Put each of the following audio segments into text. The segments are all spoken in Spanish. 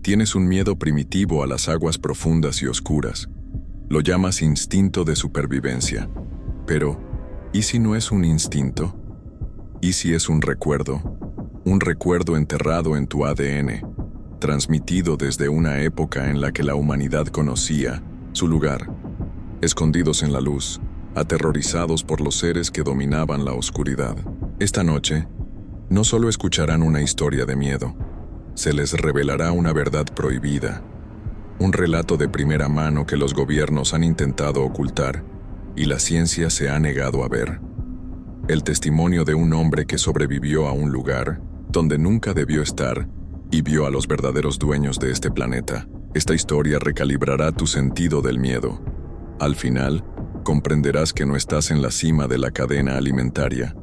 Tienes un miedo primitivo a las aguas profundas y oscuras. Lo llamas instinto de supervivencia. Pero, ¿y si no es un instinto? ¿Y si es un recuerdo? Un recuerdo enterrado en tu ADN, transmitido desde una época en la que la humanidad conocía su lugar, escondidos en la luz, aterrorizados por los seres que dominaban la oscuridad. Esta noche, no solo escucharán una historia de miedo, se les revelará una verdad prohibida, un relato de primera mano que los gobiernos han intentado ocultar y la ciencia se ha negado a ver. El testimonio de un hombre que sobrevivió a un lugar donde nunca debió estar y vio a los verdaderos dueños de este planeta. Esta historia recalibrará tu sentido del miedo. Al final, comprenderás que no estás en la cima de la cadena alimentaria.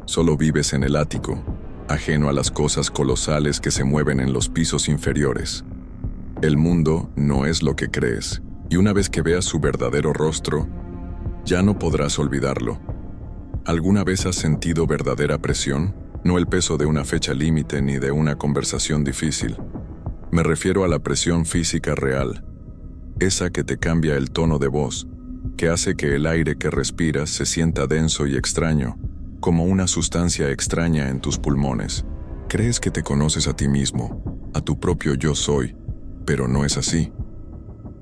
Solo vives en el ático, ajeno a las cosas colosales que se mueven en los pisos inferiores. El mundo no es lo que crees, y una vez que veas su verdadero rostro, ya no podrás olvidarlo. ¿Alguna vez has sentido verdadera presión? No el peso de una fecha límite ni de una conversación difícil. Me refiero a la presión física real, esa que te cambia el tono de voz, que hace que el aire que respiras se sienta denso y extraño, como una sustancia extraña en tus pulmones. Crees que te conoces a ti mismo, a tu propio yo soy, pero no es así.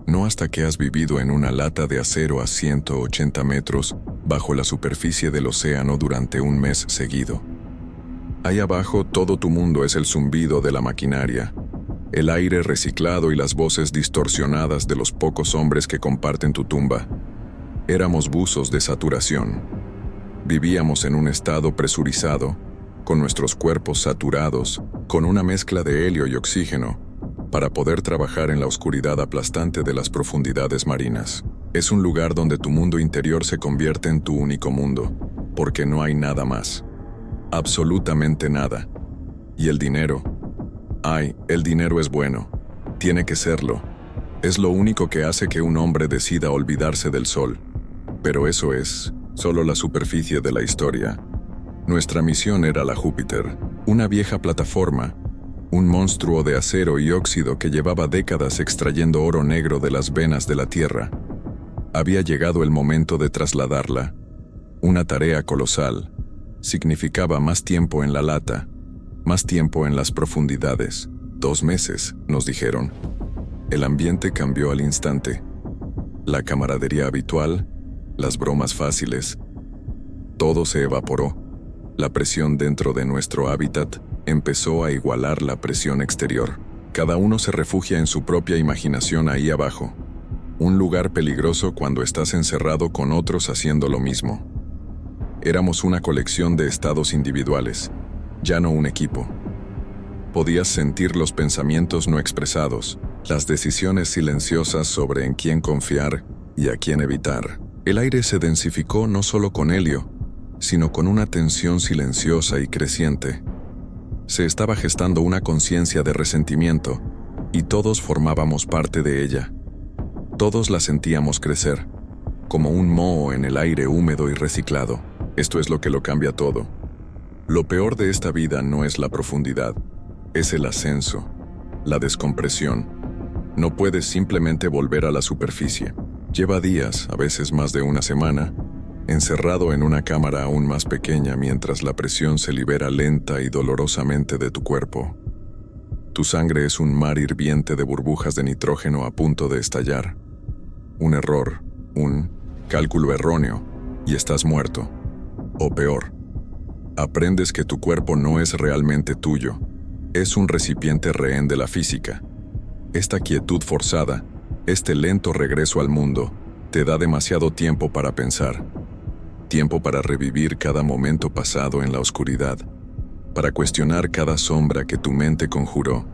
No hasta que has vivido en una lata de acero a 180 metros bajo la superficie del océano durante un mes seguido. Ahí abajo todo tu mundo es el zumbido de la maquinaria, el aire reciclado y las voces distorsionadas de los pocos hombres que comparten tu tumba. Éramos buzos de saturación. Vivíamos en un estado presurizado, con nuestros cuerpos saturados, con una mezcla de helio y oxígeno, para poder trabajar en la oscuridad aplastante de las profundidades marinas. Es un lugar donde tu mundo interior se convierte en tu único mundo, porque no hay nada más. Absolutamente nada. Y el dinero. El dinero es bueno. Tiene que serlo. Es lo único que hace que un hombre decida olvidarse del sol. Pero eso es solo la superficie de la historia. Nuestra misión era la Júpiter, una vieja plataforma, un monstruo de acero y óxido que llevaba décadas extrayendo oro negro de las venas de la Tierra. Había llegado el momento de trasladarla. Una tarea colosal. Significaba más tiempo en la lata, más tiempo en las profundidades. 2 meses, nos dijeron. El ambiente cambió al instante. La camaradería habitual, las bromas fáciles. Todo se evaporó. La presión dentro de nuestro hábitat empezó a igualar la presión exterior. Cada uno se refugia en su propia imaginación ahí abajo. Un lugar peligroso cuando estás encerrado con otros haciendo lo mismo. Éramos una colección de estados individuales, ya no un equipo. Podías sentir los pensamientos no expresados, las decisiones silenciosas sobre en quién confiar y a quién evitar. El aire se densificó no solo con helio, sino con una tensión silenciosa y creciente. Se estaba gestando una conciencia de resentimiento, y todos formábamos parte de ella. Todos la sentíamos crecer, como un moho en el aire húmedo y reciclado. Esto es lo que lo cambia todo. Lo peor de esta vida no es la profundidad, es el ascenso, la descompresión. No puedes simplemente volver a la superficie. Lleva días, a veces más de una semana, encerrado en una cámara aún más pequeña mientras la presión se libera lenta y dolorosamente de tu cuerpo. Tu sangre es un mar hirviente de burbujas de nitrógeno a punto de estallar. Un error, un cálculo erróneo, y estás muerto. O peor, aprendes que tu cuerpo no es realmente tuyo, es un recipiente rehén de la física. Esta quietud forzada, este lento regreso al mundo, te da demasiado tiempo para pensar. Tiempo para revivir cada momento pasado en la oscuridad, para cuestionar cada sombra que tu mente conjuró.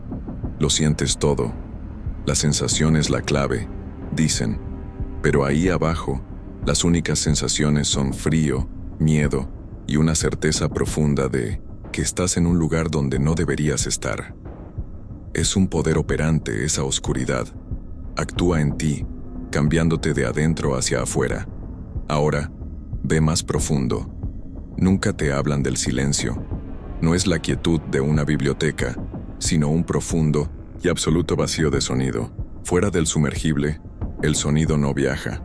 Lo sientes todo. La sensación es la clave, dicen, pero ahí abajo, las únicas sensaciones son frío, miedo y una certeza profunda de que estás en un lugar donde no deberías estar. Es un poder operante esa oscuridad. Actúa en ti, cambiándote de adentro hacia afuera. Ahora, ve más profundo. Nunca te hablan del silencio. No es la quietud de una biblioteca, sino un profundo y absoluto vacío de sonido. Fuera del sumergible, el sonido no viaja.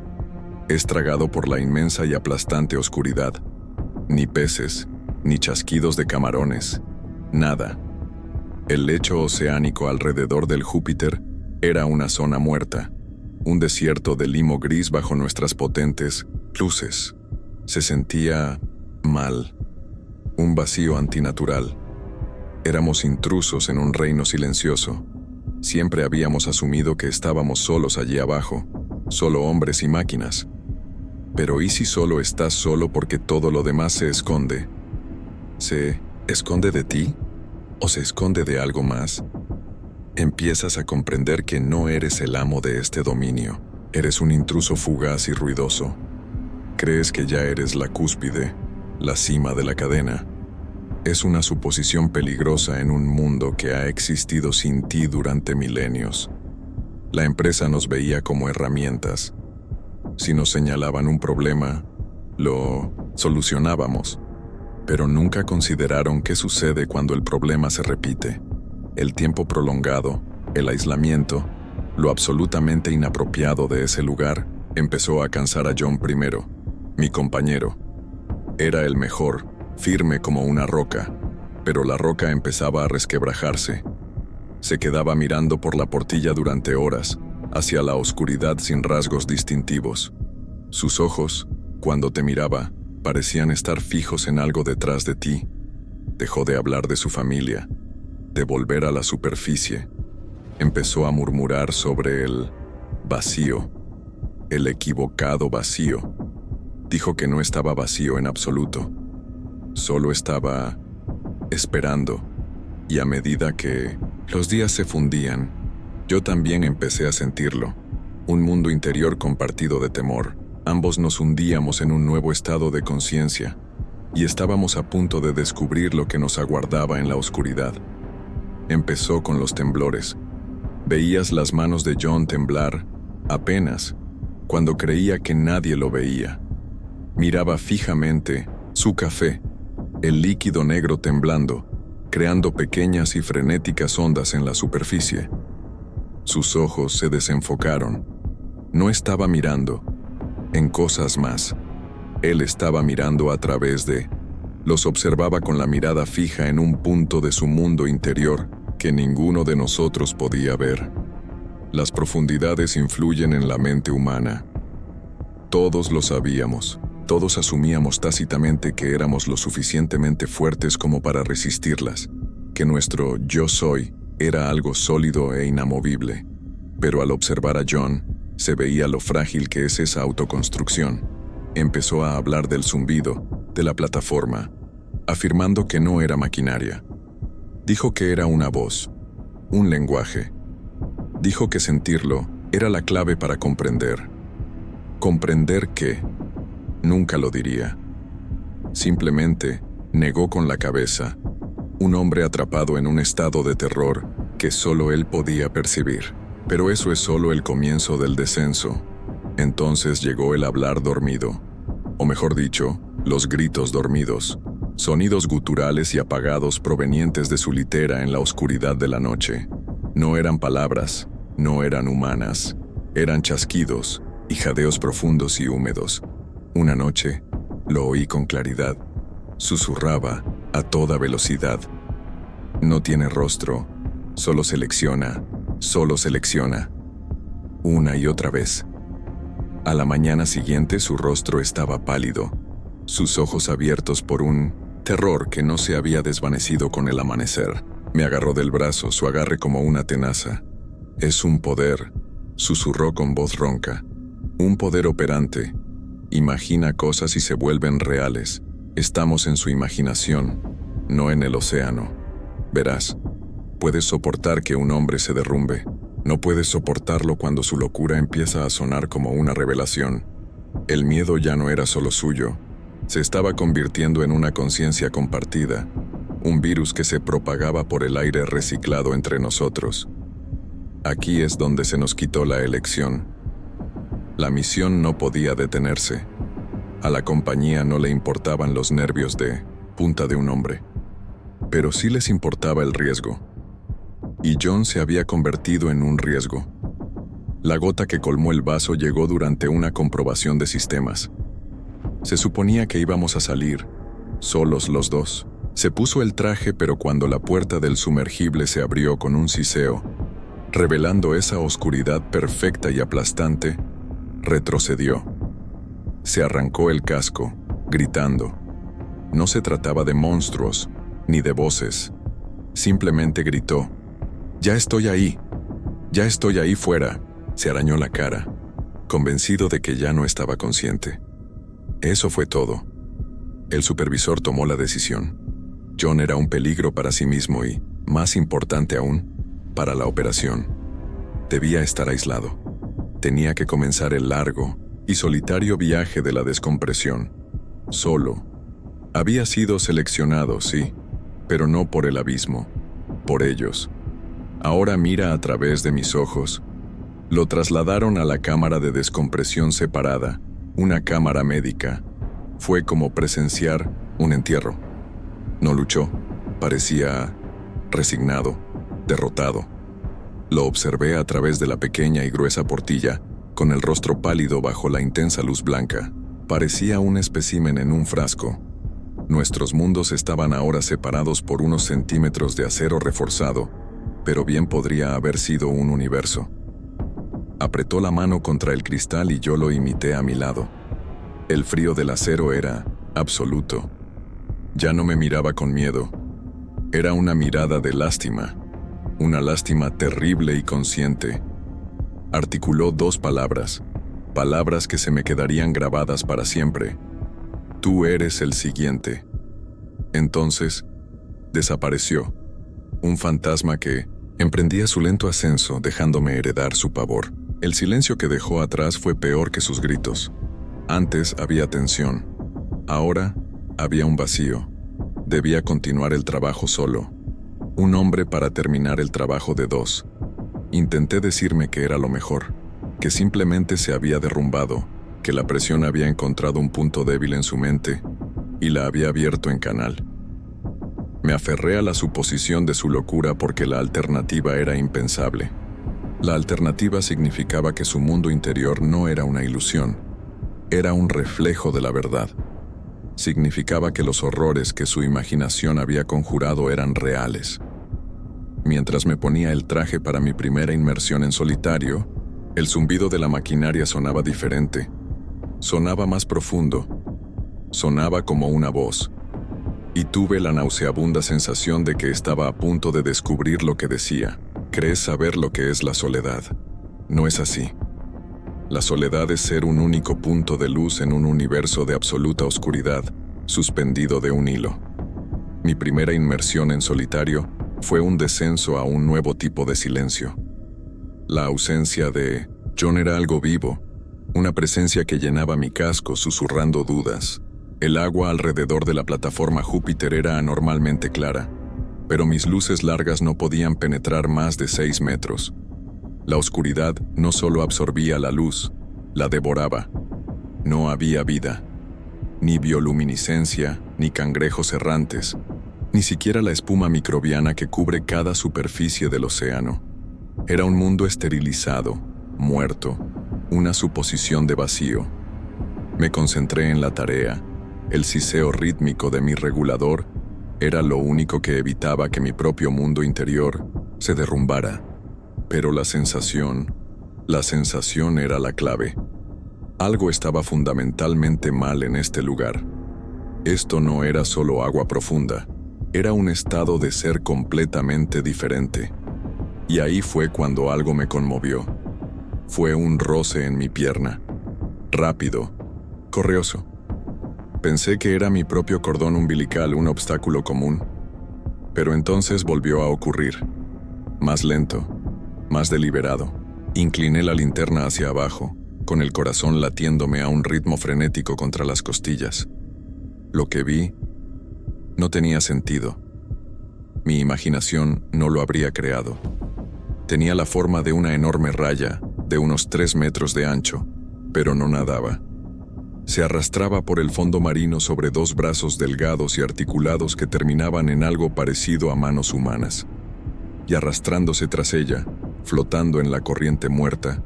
Es tragado por la inmensa y aplastante oscuridad. Ni peces, ni chasquidos de camarones, nada. El lecho oceánico alrededor del Júpiter era una zona muerta, un desierto de limo gris bajo nuestras potentes luces. Se sentía mal, un vacío antinatural. Éramos intrusos en un reino silencioso. Siempre habíamos asumido que estábamos solos allí abajo, solo hombres y máquinas. Pero ¿y si solo estás solo porque todo lo demás se esconde? ¿Se esconde de ti? ¿O se esconde de algo más? Empiezas a comprender que no eres el amo de este dominio. Eres un intruso fugaz y ruidoso. Crees que ya eres la cúspide, la cima de la cadena. Es una suposición peligrosa en un mundo que ha existido sin ti durante milenios. La empresa nos veía como herramientas. Si nos señalaban un problema, lo solucionábamos. Pero nunca consideraron qué sucede cuando el problema se repite. El tiempo prolongado, el aislamiento, lo absolutamente inapropiado de ese lugar, empezó a cansar a John primero, mi compañero. Era el mejor, firme como una roca, pero la roca empezaba a resquebrajarse. Se quedaba mirando por la portilla durante horas, hacia la oscuridad sin rasgos distintivos. Sus ojos, cuando te miraba, parecían estar fijos en algo detrás de ti. Dejó de hablar de su familia, de volver a la superficie. Empezó a murmurar sobre el vacío, el equivocado vacío. Dijo que no estaba vacío en absoluto. Solo estaba esperando. Y a medida que los días se fundían, yo también empecé a sentirlo. Un mundo interior compartido de temor. Ambos nos hundíamos en un nuevo estado de conciencia y estábamos a punto de descubrir lo que nos aguardaba en la oscuridad. Empezó con los temblores. Veías las manos de John temblar, apenas, cuando creía que nadie lo veía. Miraba fijamente su café, el líquido negro temblando, creando pequeñas y frenéticas ondas en la superficie. Sus ojos se desenfocaron. No estaba mirando en cosas más. Él estaba mirando a través de... Los observaba con la mirada fija en un punto de su mundo interior que ninguno de nosotros podía ver. Las profundidades influyen en la mente humana. Todos lo sabíamos. Todos asumíamos tácitamente que éramos lo suficientemente fuertes como para resistirlas, que nuestro yo soy era algo sólido e inamovible. Pero al observar a John, se veía lo frágil que es esa autoconstrucción. Empezó a hablar del zumbido, de la plataforma, afirmando que no era maquinaria. Dijo que era una voz, un lenguaje. Dijo que sentirlo era la clave para comprender. ¿Comprender qué? Nunca lo diría. Simplemente negó con la cabeza, un hombre atrapado en un estado de terror que solo él podía percibir. Pero eso es solo el comienzo del descenso. Entonces llegó el hablar dormido, o mejor dicho, los gritos dormidos, sonidos guturales y apagados provenientes de su litera en la oscuridad de la noche. No eran palabras, no eran humanas, eran chasquidos y jadeos profundos y húmedos. Una noche, lo oí con claridad. Susurraba a toda velocidad. No tiene rostro, solo selecciona. Solo selecciona. Una y otra vez. A la mañana siguiente su rostro estaba pálido, sus ojos abiertos por un terror que no se había desvanecido con el amanecer. Me agarró del brazo, su agarre como una tenaza. Es un poder, susurró con voz ronca. Un poder operante. Imagina cosas y se vuelven reales. Estamos en su imaginación, no en el océano. Verás. Puedes soportar que un hombre se derrumbe. No puedes soportarlo cuando su locura empieza a sonar como una revelación. El miedo ya no era solo suyo. Se estaba convirtiendo en una conciencia compartida, un virus que se propagaba por el aire reciclado entre nosotros. Aquí es donde se nos quitó la elección. La misión no podía detenerse. A la compañía no le importaban los nervios de punta de un hombre. Pero sí les importaba el riesgo. y John se había convertido en un riesgo. La gota que colmó el vaso llegó durante una comprobación de sistemas. Se suponía que íbamos a salir, solos los dos. Se puso el traje, pero cuando la puerta del sumergible se abrió con un siseo, revelando esa oscuridad perfecta y aplastante, retrocedió. Se arrancó el casco, gritando. No se trataba de monstruos, ni de voces. Simplemente gritó: «¡Ya estoy ahí! ¡Ya estoy ahí fuera!». Se arañó la cara, convencido de que ya no estaba consciente. Eso fue todo. El supervisor tomó la decisión. John era un peligro para sí mismo y, más importante aún, para la operación. Debía estar aislado. Tenía que comenzar el largo y solitario viaje de la descompresión. Solo. Había sido seleccionado, sí, pero no por el abismo, por ellos. Ahora mira a través de mis ojos. Lo trasladaron a la cámara de descompresión separada, una cámara médica. Fue como presenciar un entierro. No luchó, parecía resignado, derrotado. Lo observé a través de la pequeña y gruesa portilla, con el rostro pálido bajo la intensa luz blanca. Parecía un espécimen en un frasco. Nuestros mundos estaban ahora separados por unos centímetros de acero reforzado, pero bien podría haber sido un universo. Apretó la mano contra el cristal y yo lo imité a mi lado. El frío del acero era absoluto. Ya no me miraba con miedo. Era una mirada de lástima, una lástima terrible y consciente. Articuló dos palabras, palabras que se me quedarían grabadas para siempre. Tú eres el siguiente. Entonces, desapareció, un fantasma que emprendía su lento ascenso, dejándome heredar su pavor. El silencio que dejó atrás fue peor que sus gritos. Antes había tensión. Ahora había un vacío. Debía continuar el trabajo solo. Un hombre para terminar el trabajo de dos. Intenté decirme que era lo mejor, que simplemente se había derrumbado, que la presión había encontrado un punto débil en su mente y la había abierto en canal. Me aferré a la suposición de su locura porque la alternativa era impensable. La alternativa significaba que su mundo interior no era una ilusión, era un reflejo de la verdad. Significaba que los horrores que su imaginación había conjurado eran reales. Mientras me ponía el traje para mi primera inmersión en solitario, el zumbido de la maquinaria sonaba diferente. Sonaba más profundo. Sonaba como una voz. Y tuve la nauseabunda sensación de que estaba a punto de descubrir lo que decía. ¿Crees saber lo que es la soledad? No es así. La soledad es ser un único punto de luz en un universo de absoluta oscuridad, suspendido de un hilo. Mi primera inmersión en solitario fue un descenso a un nuevo tipo de silencio. La ausencia de John era algo vivo, una presencia que llenaba mi casco susurrando dudas. El agua alrededor de la plataforma Júpiter era anormalmente clara, pero mis luces largas no podían penetrar más de 6 metros. La oscuridad no solo absorbía la luz, la devoraba. No había vida, ni bioluminiscencia, ni cangrejos errantes, ni siquiera la espuma microbiana que cubre cada superficie del océano. Era un mundo esterilizado, muerto, una suposición de vacío. Me concentré en la tarea. El siseo rítmico de mi regulador era lo único que evitaba que mi propio mundo interior se derrumbara. Pero la sensación era la clave. Algo estaba fundamentalmente mal en este lugar. Esto no era solo agua profunda, era un estado de ser completamente diferente. Y ahí fue cuando algo me conmovió. Fue un roce en mi pierna. Rápido, correoso. Pensé que era mi propio cordón umbilical, un obstáculo común. Pero entonces volvió a ocurrir. Más lento, más deliberado. Incliné la linterna hacia abajo, con el corazón latiéndome a un ritmo frenético contra las costillas. Lo que vi no tenía sentido. Mi imaginación no lo habría creado. Tenía la forma de una enorme raya, de unos 3 metros de ancho, pero no nadaba. Se arrastraba por el fondo marino sobre 2 brazos delgados y articulados que terminaban en algo parecido a manos humanas. y arrastrándose tras ella, flotando en la corriente muerta,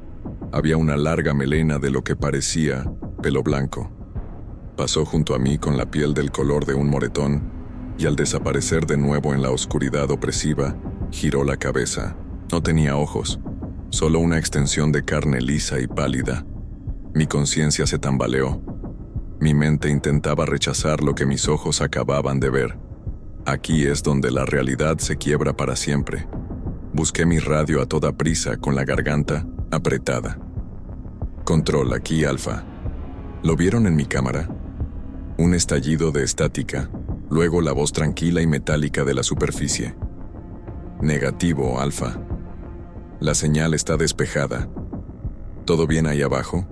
había una larga melena de lo que parecía pelo blanco. Pasó junto a mí con la piel del color de un moretón, y al desaparecer de nuevo en la oscuridad opresiva, giró la cabeza. No tenía ojos, solo una extensión de carne lisa y pálida. Mi conciencia se tambaleó. Mi mente intentaba rechazar lo que mis ojos acababan de ver. Aquí es donde la realidad se quiebra para siempre. Busqué mi radio a toda prisa con la garganta apretada. Control, aquí Alfa. ¿Lo vieron en mi cámara? Un estallido de estática, luego la voz tranquila y metálica de la superficie. Negativo, Alfa. La señal está despejada. ¿Todo bien ahí abajo?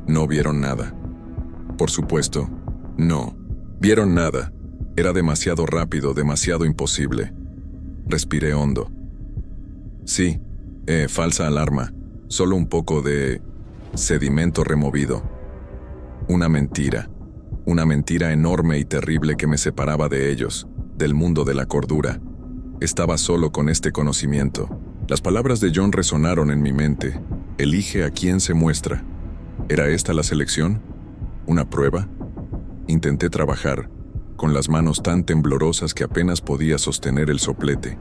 No vieron nada. Por supuesto, no. Vieron nada. Era demasiado rápido, demasiado imposible. Respiré hondo. Sí, falsa alarma. Solo un poco de sedimento removido. Una mentira enorme y terrible que me separaba de ellos, del mundo de la cordura. Estaba solo con este conocimiento. Las palabras de John resonaron en mi mente. Elige a quién se muestra. ¿Era esta la selección? ¿Una prueba? Intenté trabajar, con las manos tan temblorosas que apenas podía sostener el soplete.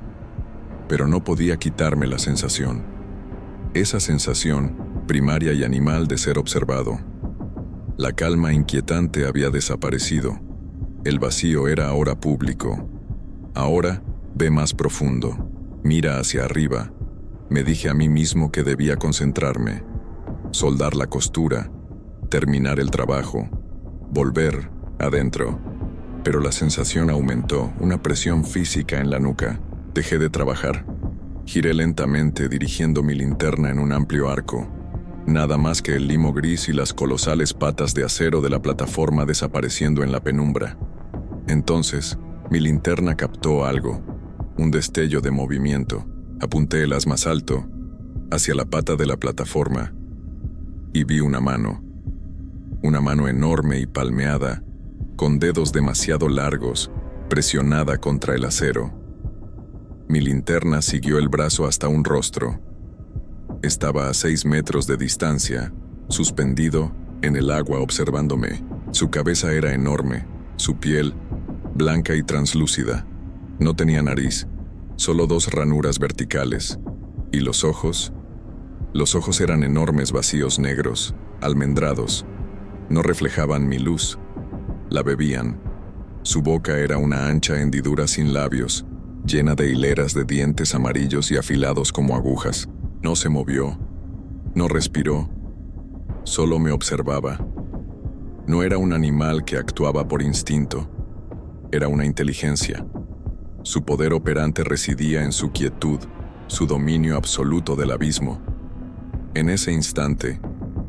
Pero no podía quitarme la sensación. Esa sensación, primaria y animal de ser observado. La calma inquietante había desaparecido. El vacío era ahora público. Ahora, ve más profundo. Mira hacia arriba. Me dije a mí mismo que debía concentrarme. Soldar la costura. Terminar el trabajo. Volver adentro. Pero la sensación aumentó, una presión física en la nuca. Dejé de trabajar. Giré lentamente dirigiendo mi linterna en un amplio arco. Nada más que el limo gris y las colosales patas de acero de la plataforma desapareciendo en la penumbra. Entonces, mi linterna captó algo, un destello de movimiento. Apunté el haz más alto, hacia la pata de la plataforma, y vi una mano enorme y palmeada, con dedos demasiado largos, presionada contra el acero. Mi linterna siguió el brazo hasta un rostro. Estaba a 6 metros de distancia, suspendido en el agua observándome. Su cabeza era enorme, su piel blanca y translúcida. No tenía nariz, solo 2 ranuras verticales. ¿Y los ojos? Los ojos eran enormes vacíos negros, almendrados. No reflejaban mi luz. La bebían. Su boca era una ancha hendidura sin labios, llena de hileras de dientes amarillos y afilados como agujas. No se movió, no respiró, solo me observaba. No era un animal que actuaba por instinto, era una inteligencia. Su poder operante residía en su quietud, su dominio absoluto del abismo. En ese instante,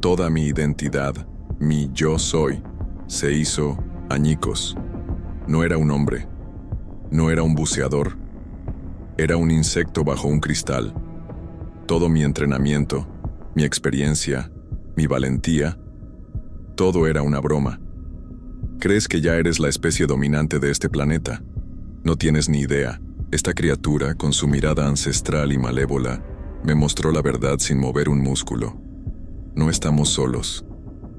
toda mi identidad, mi yo soy, se hizo añicos. No era un hombre, no era un buceador, era un insecto bajo un cristal. Todo mi entrenamiento, mi experiencia, mi valentía, todo era una broma. ¿Crees que ya eres la especie dominante de este planeta? No tienes ni idea. Esta criatura, con su mirada ancestral y malévola, me mostró la verdad sin mover un músculo. No estamos solos.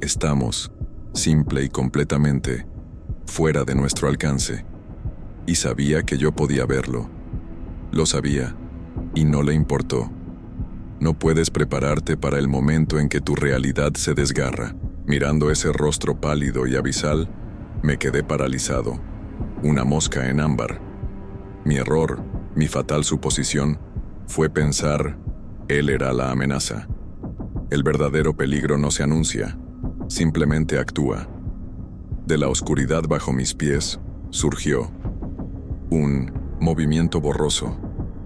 Estamos, simple y completamente, fuera de nuestro alcance. Y sabía que yo podía verlo. Lo sabía, y no le importó. No puedes prepararte para el momento en que tu realidad se desgarra. Mirando ese rostro pálido y abisal, me quedé paralizado. Una mosca en ámbar. Mi error, mi fatal suposición, fue pensar, él era la amenaza. El verdadero peligro no se anuncia, simplemente actúa. De la oscuridad bajo mis pies, surgió un movimiento borroso.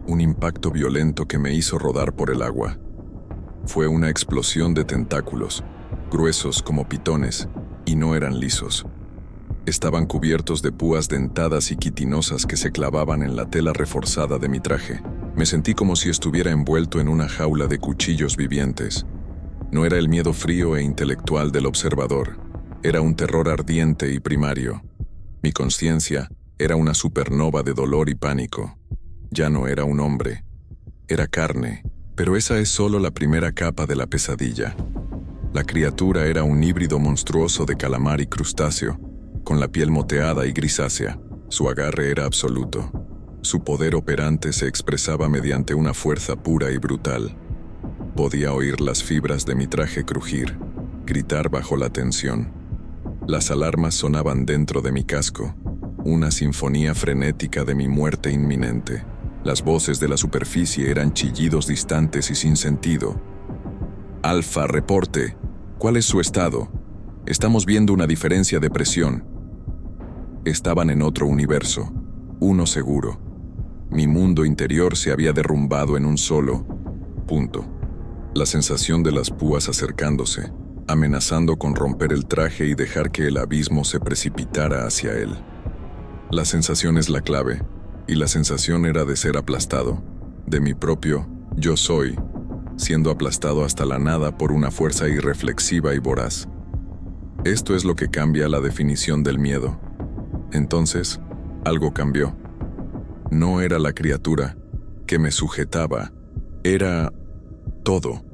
Un impacto violento que me hizo rodar por el agua. Fue una explosión de tentáculos, gruesos como pitones, y no eran lisos. Estaban cubiertos de púas dentadas y quitinosas que se clavaban en la tela reforzada de mi traje. Me sentí como si estuviera envuelto en una jaula de cuchillos vivientes. No era el miedo frío e intelectual del observador, era un terror ardiente y primario. Mi conciencia era una supernova de dolor y pánico. Ya no era un hombre, era carne, pero esa es solo la primera capa de la pesadilla. La criatura era un híbrido monstruoso de calamar y crustáceo, con la piel moteada y grisácea. Su agarre era absoluto. Su poder operante se expresaba mediante una fuerza pura y brutal. Podía oír las fibras de mi traje crujir, gritar bajo la tensión. Las alarmas sonaban dentro de mi casco, una sinfonía frenética de mi muerte inminente. Las voces de la superficie eran chillidos distantes y sin sentido. Alfa, reporte. ¿Cuál es su estado? Estamos viendo una diferencia de presión. Estaban en otro universo, uno seguro. Mi mundo interior se había derrumbado en un solo punto. La sensación de las púas acercándose, amenazando con romper el traje y dejar que el abismo se precipitara hacia él. La sensación es la clave, y la sensación era de ser aplastado, de mi propio yo soy, siendo aplastado hasta la nada por una fuerza irreflexiva y voraz. Esto es lo que cambia la definición del miedo. Entonces, algo cambió. No era la criatura que me sujetaba, era todo.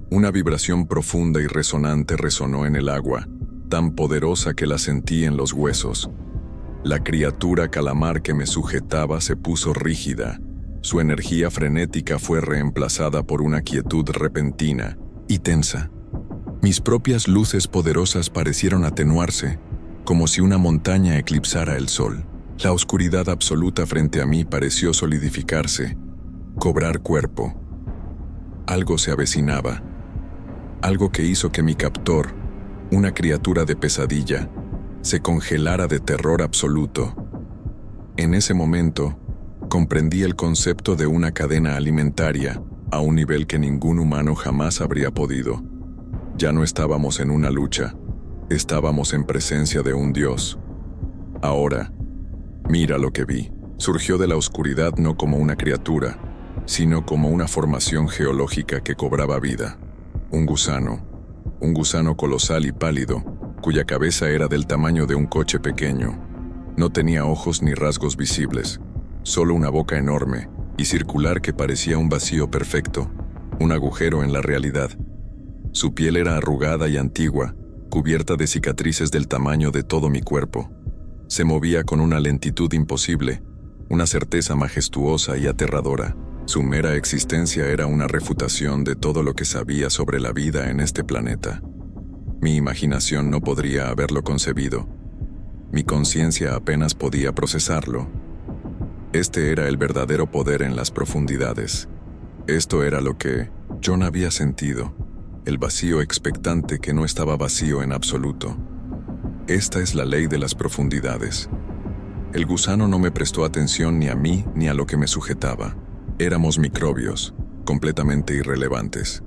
Una vibración profunda y resonante resonó en el agua, tan poderosa que la sentí en los huesos. La criatura calamar que me sujetaba se puso rígida. Su energía frenética fue reemplazada por una quietud repentina y tensa. Mis propias luces poderosas parecieron atenuarse, como si una montaña eclipsara el sol. La oscuridad absoluta frente a mí pareció solidificarse, cobrar cuerpo. Algo se avecinaba, algo que hizo que mi captor, una criatura de pesadilla, se congelara de terror absoluto. En ese momento, comprendí el concepto de una cadena alimentaria a un nivel que ningún humano jamás habría podido. Ya no estábamos en una lucha, estábamos en presencia de un Dios. Ahora, mira lo que vi. Surgió de la oscuridad no como una criatura, sino como una formación geológica que cobraba vida. Un gusano colosal y pálido, cuya cabeza era del tamaño de un coche pequeño. No tenía ojos ni rasgos visibles, solo una boca enorme y circular que parecía un vacío perfecto, un agujero en la realidad. Su piel era arrugada y antigua, cubierta de cicatrices del tamaño de todo mi cuerpo. Se movía con una lentitud imposible, una certeza majestuosa y aterradora. Su mera existencia era una refutación de todo lo que sabía sobre la vida en este planeta. Mi imaginación no podría haberlo concebido. Mi conciencia apenas podía procesarlo. Este era el verdadero poder en las profundidades. Esto era lo que John había sentido, el vacío expectante que no estaba vacío en absoluto. Esta es la ley de las profundidades. El gusano no me prestó atención ni a mí ni a lo que me sujetaba. Éramos microbios, completamente irrelevantes.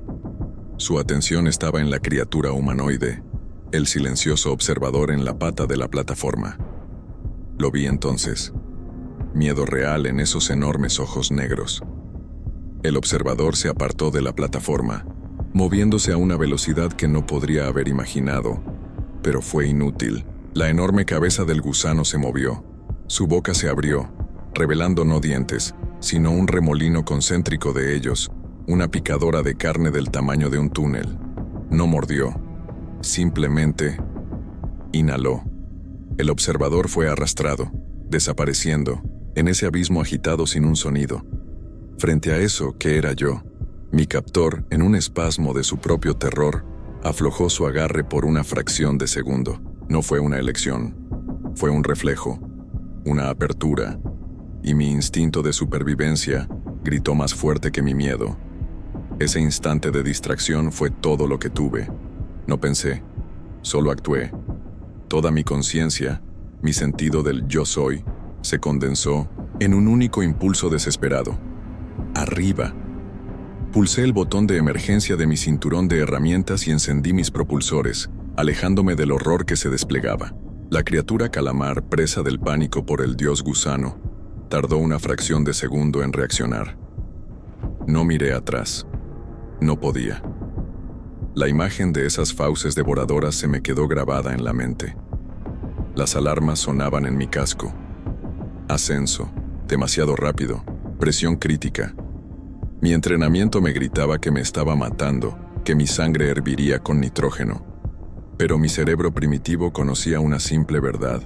Su atención estaba en la criatura humanoide, el silencioso observador en la pata de la plataforma. Lo vi entonces. Miedo real en esos enormes ojos negros. El observador se apartó de la plataforma, moviéndose a una velocidad que no podría haber imaginado, pero fue inútil. La enorme cabeza del gusano se movió. Su boca se abrió, revelando no dientes, sino un remolino concéntrico de ellos, una picadora de carne del tamaño de un túnel. No mordió, simplemente inhaló. El observador fue arrastrado, desapareciendo, en ese abismo agitado sin un sonido. Frente a eso, ¿qué era yo? Mi captor, en un espasmo de su propio terror, aflojó su agarre por una fracción de segundo. No fue una elección, fue un reflejo, una apertura, y mi instinto de supervivencia gritó más fuerte que mi miedo. Ese instante de distracción fue todo lo que tuve. No pensé, solo actué. Toda mi conciencia, mi sentido del yo soy, se condensó en un único impulso desesperado. Arriba. Pulsé el botón de emergencia de mi cinturón de herramientas y encendí mis propulsores, alejándome del horror que se desplegaba. La criatura calamar, presa del pánico por el dios gusano, tardó una fracción de segundo en reaccionar. No miré atrás. No podía. La imagen de esas fauces devoradoras se me quedó grabada en la mente. Las alarmas sonaban en mi casco. Ascenso, demasiado rápido, Presión crítica. Mi entrenamiento me gritaba que me estaba matando, que mi sangre herviría con nitrógeno. Pero mi cerebro primitivo conocía una simple verdad.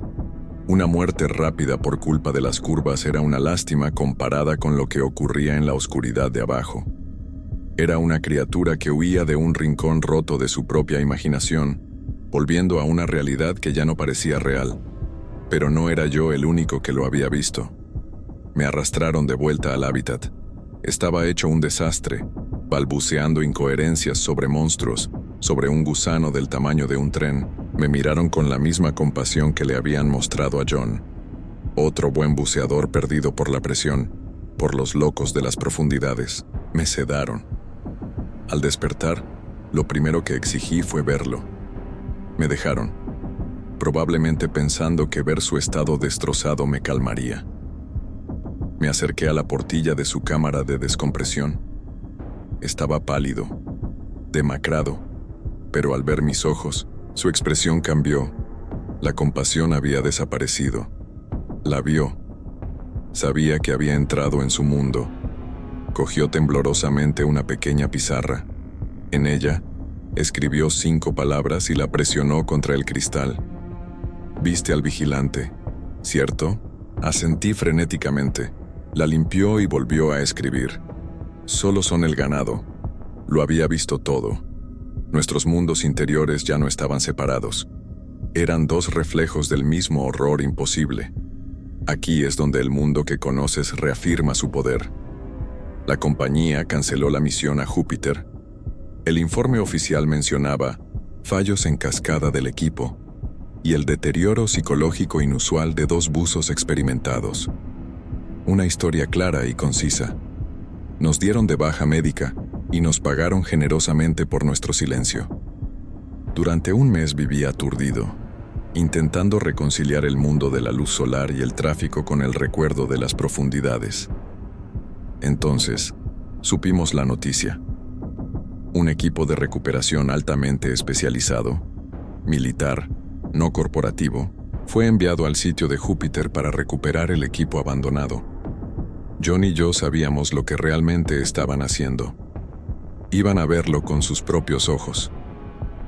Una muerte rápida por culpa de las curvas era una lástima comparada con lo que ocurría en la oscuridad de abajo. Era una criatura que huía de un rincón roto de su propia imaginación, volviendo a una realidad que ya no parecía real. Pero no era yo el único que lo había visto. Me arrastraron de vuelta al hábitat. Estaba hecho un desastre, balbuceando incoherencias sobre monstruos, sobre un gusano del tamaño de un tren. Me miraron con la misma compasión que le habían mostrado a John. Otro buen buceador perdido por la presión, por los locos de las profundidades. Me sedaron. Al despertar, lo primero que exigí fue verlo. Me dejaron, probablemente pensando que ver su estado destrozado me calmaría. Me acerqué a la portilla de su cámara de descompresión. Estaba pálido, demacrado, pero al ver mis ojos, su expresión cambió. La compasión había desaparecido. La vio. Sabía que había entrado en su mundo. Cogió temblorosamente una pequeña pizarra. En ella, escribió 5 palabras y la presionó contra el cristal. «Viste al vigilante, ¿cierto?». Asentí frenéticamente. La limpió y volvió a escribir. «Solo son el ganado». Lo había visto todo. Nuestros mundos interiores ya no estaban separados. Eran 2 reflejos del mismo horror imposible. Aquí es donde el mundo que conoces reafirma su poder. La compañía canceló la misión a Júpiter. El informe oficial mencionaba fallos en cascada del equipo y el deterioro psicológico inusual de 2 buzos experimentados. Una historia clara y concisa. Nos dieron de baja médica y nos pagaron generosamente por nuestro silencio. Durante un mes viví aturdido, intentando reconciliar el mundo de la luz solar y el tráfico con el recuerdo de las profundidades. Entonces, supimos la noticia. Un equipo de recuperación altamente especializado, militar, no corporativo, fue enviado al sitio de Júpiter para recuperar el equipo abandonado. John y yo sabíamos lo que realmente estaban haciendo. Iban a verlo con sus propios ojos.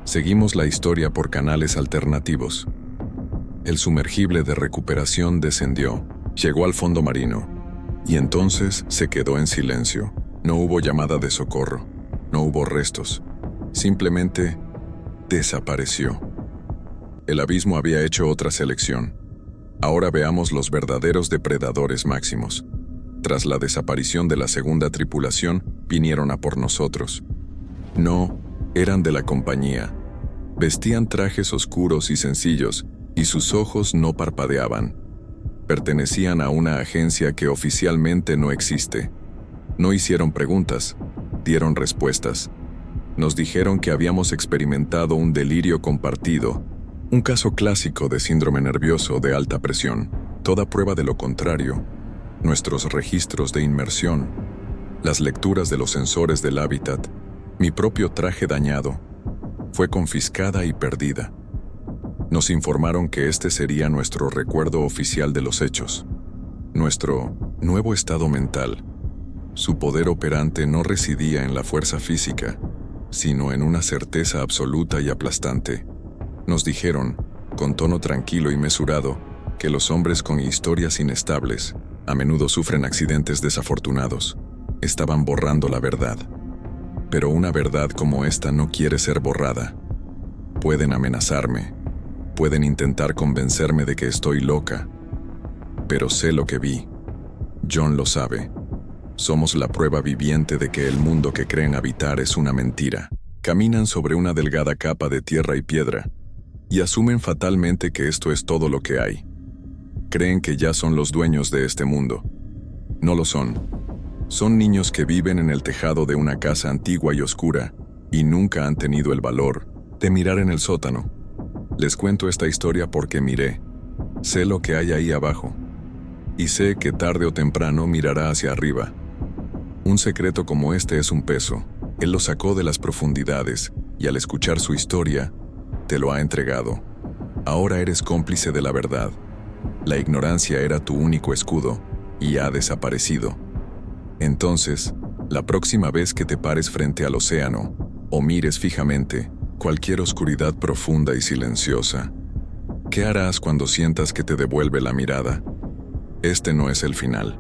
Seguimos la historia por canales alternativos. El sumergible de recuperación descendió, llegó al fondo marino, y entonces se quedó en silencio. No hubo llamada de socorro, no hubo restos, simplemente desapareció. El abismo había hecho otra selección. Ahora veamos los verdaderos depredadores máximos. Tras la desaparición de la segunda tripulación, vinieron a por nosotros. No, eran de la compañía. Vestían trajes oscuros y sencillos, y sus ojos no parpadeaban. Pertenecían a una agencia que oficialmente no existe. No hicieron preguntas, dieron respuestas. Nos dijeron que habíamos experimentado un delirio compartido, un caso clásico de síndrome nervioso de alta presión. Toda prueba de lo contrario, nuestros registros de inmersión, las lecturas de los sensores del hábitat, mi propio traje dañado, fue confiscada y perdida. Nos informaron que este sería nuestro recuerdo oficial de los hechos, nuestro nuevo estado mental. Su poder operante no residía en la fuerza física, sino en una certeza absoluta y aplastante. Nos dijeron, con tono tranquilo y mesurado, que los hombres con historias inestables a menudo sufren accidentes desafortunados. Estaban borrando la verdad. Pero una verdad como esta no quiere ser borrada. Pueden amenazarme, pueden intentar convencerme de que estoy loca, pero sé lo que vi. John lo sabe. Somos la prueba viviente de que el mundo que creen habitar es una mentira. Caminan sobre una delgada capa de tierra y piedra, y asumen fatalmente que esto es todo lo que hay. Creen que ya son los dueños de este mundo. No lo son. Son niños que viven en el tejado de una casa antigua y oscura, y nunca han tenido el valor de mirar en el sótano. Les cuento esta historia porque miré. Sé lo que hay ahí abajo. Y sé que tarde o temprano mirará hacia arriba. Un secreto como este es un peso. Él lo sacó de las profundidades, y al escuchar su historia, te lo ha entregado. Ahora eres cómplice de la verdad. La ignorancia era tu único escudo, y ha desaparecido. Entonces, la próxima vez que te pares frente al océano o mires fijamente cualquier oscuridad profunda y silenciosa, ¿qué harás cuando sientas que te devuelve la mirada? Este no es el final.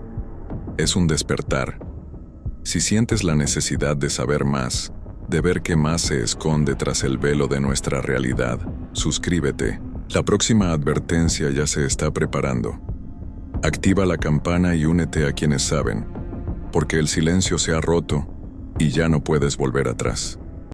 Es un despertar. Si sientes la necesidad de saber más, de ver qué más se esconde tras el velo de nuestra realidad, suscríbete. La próxima advertencia ya se está preparando. Activa la campana y únete a quienes saben, porque el silencio se ha roto y ya no puedes volver atrás.